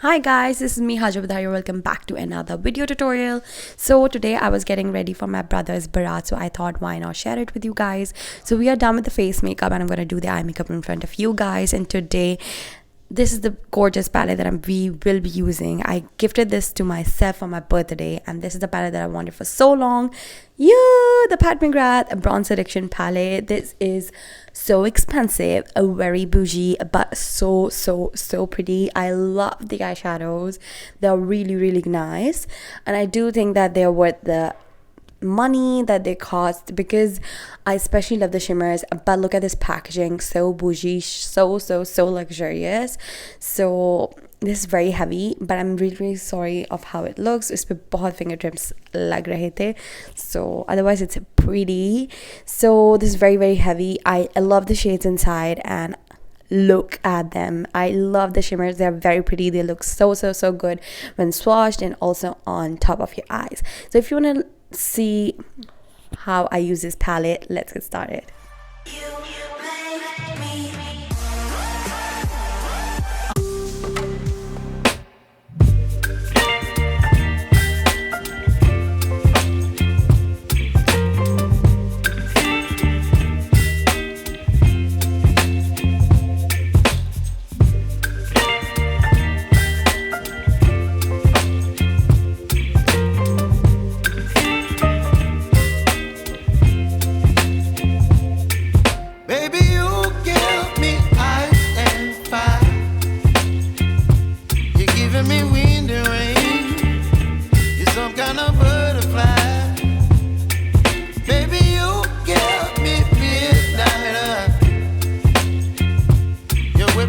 Hi guys, this is me hajra.vadhariya. Welcome back to another video tutorial. So today I was getting ready for my brother's Barrat, so I thought why not share it with you guys. So we are done with the face makeup and I'm going to do the eye makeup in front of you guys. And today this is the gorgeous palette that we will be using. I gifted this to myself for my birthday and this is the palette that I wanted for so long. The macgrath, a Bronze Seduction palette. This is so expensive, a very bougie, but so pretty. I love the eyeshadows. They're really nice and I do think that they're worth the money that they cost because I especially love the shimmers. But look at this packaging, so bougie, so luxurious. So this is very heavy, but I'm really sorry of how it looks. It's बहुत fingertips lag rahe the, so otherwise it's pretty. So this is very heavy. I love the shades inside and look at them. I love the shimmers. They're very pretty. They look so good when swatched and also on top of your eyes. So if you want to see how I use this palette, let's get started.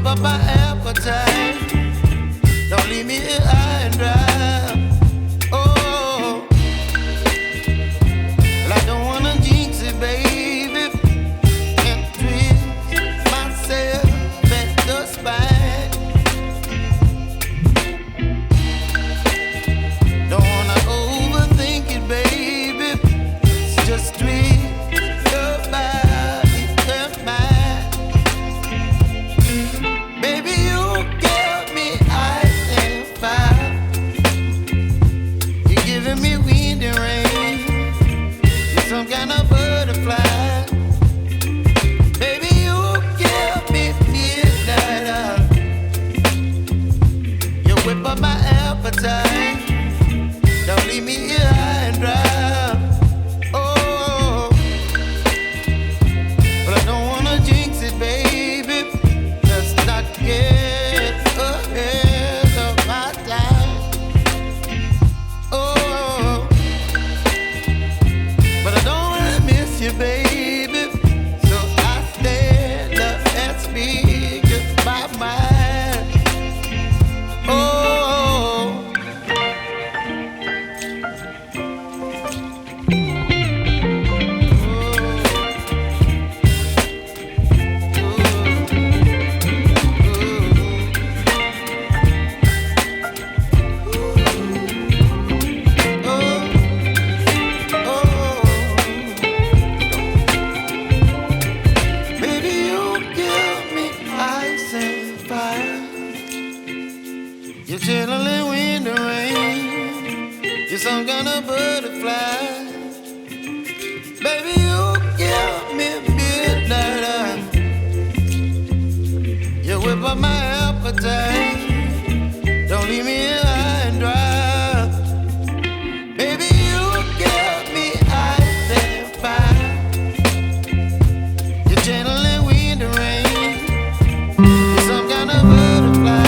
Up my appetite, don't leave me here high and dry. Oh, well, I don't wanna jinx it, baby, and twist myself at the spine. Don't wanna overthink it, baby, it's just twist your body and mine. Up my appetite, don't leave me here high and dry. Oh, but I don't wanna jinx it, baby. Let's not get ahead of my time. Oh, but I don't wanna miss you, baby. So I stand up and speak just my mind. You're chilling in the rain. You're some kind of butterfly. Baby, you give me midnight. You whip up my appetite. Don't leave me here high and dry. Baby, you give me ice and fire. You're channeling wind and rain. You're some kind of butterfly.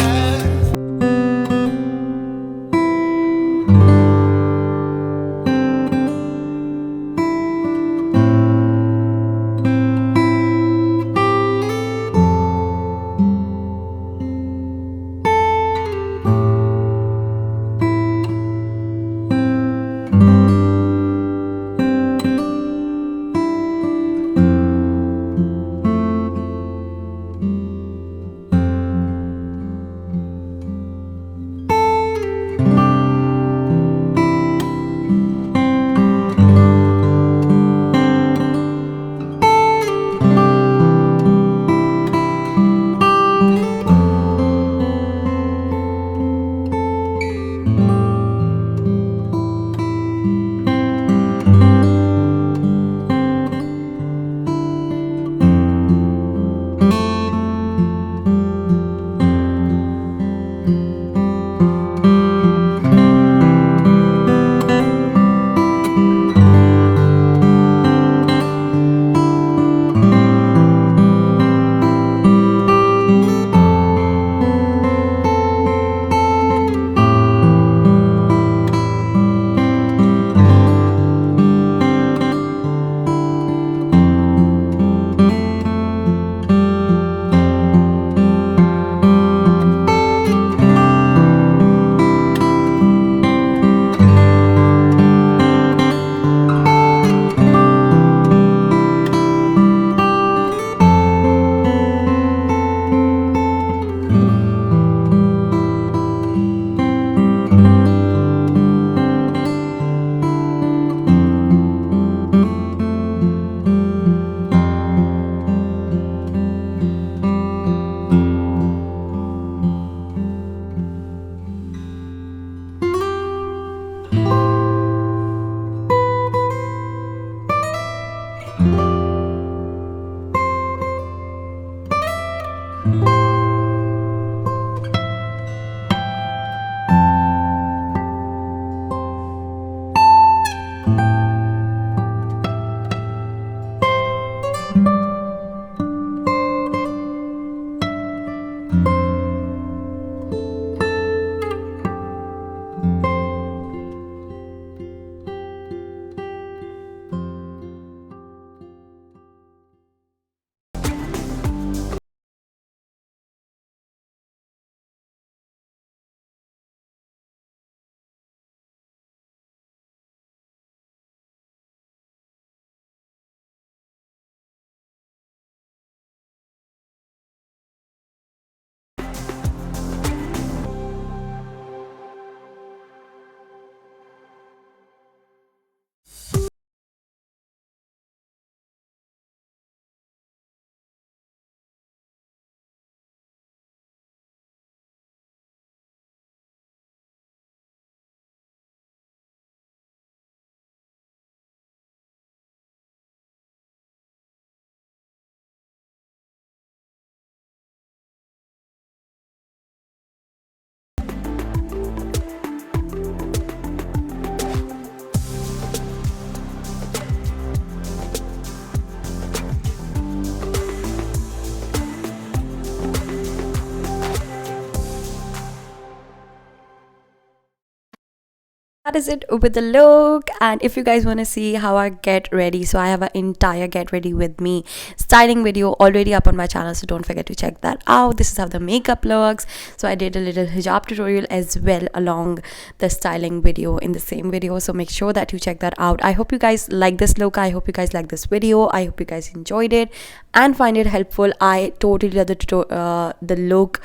that is it with the look. And if you guys want to see how I get ready, so I have an entire get ready with me styling video already up on my channel, so don't forget to check that out. This is how the makeup looks. So I did a little hijab tutorial as well along the styling video in the same video, so make sure that you check that out. I hope you guys like this look. I hope you guys like this video. I hope you guys enjoyed it and find it helpful. I totally love the look.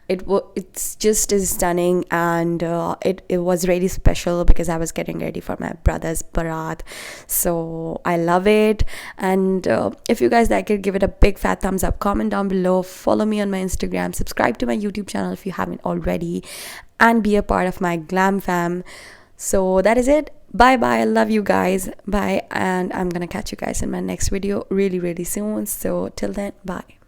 It's just as stunning, and it was really special because I was getting ready for my brother's Barrat, so I love it. And if you guys like it, give it a big fat thumbs up, comment down below, follow me on my Instagram, subscribe to my YouTube channel if you haven't already, and be a part of my glam fam. So that is it. Bye bye. I love you guys. Bye. And I'm gonna catch you guys in my next video really soon. So till then, bye.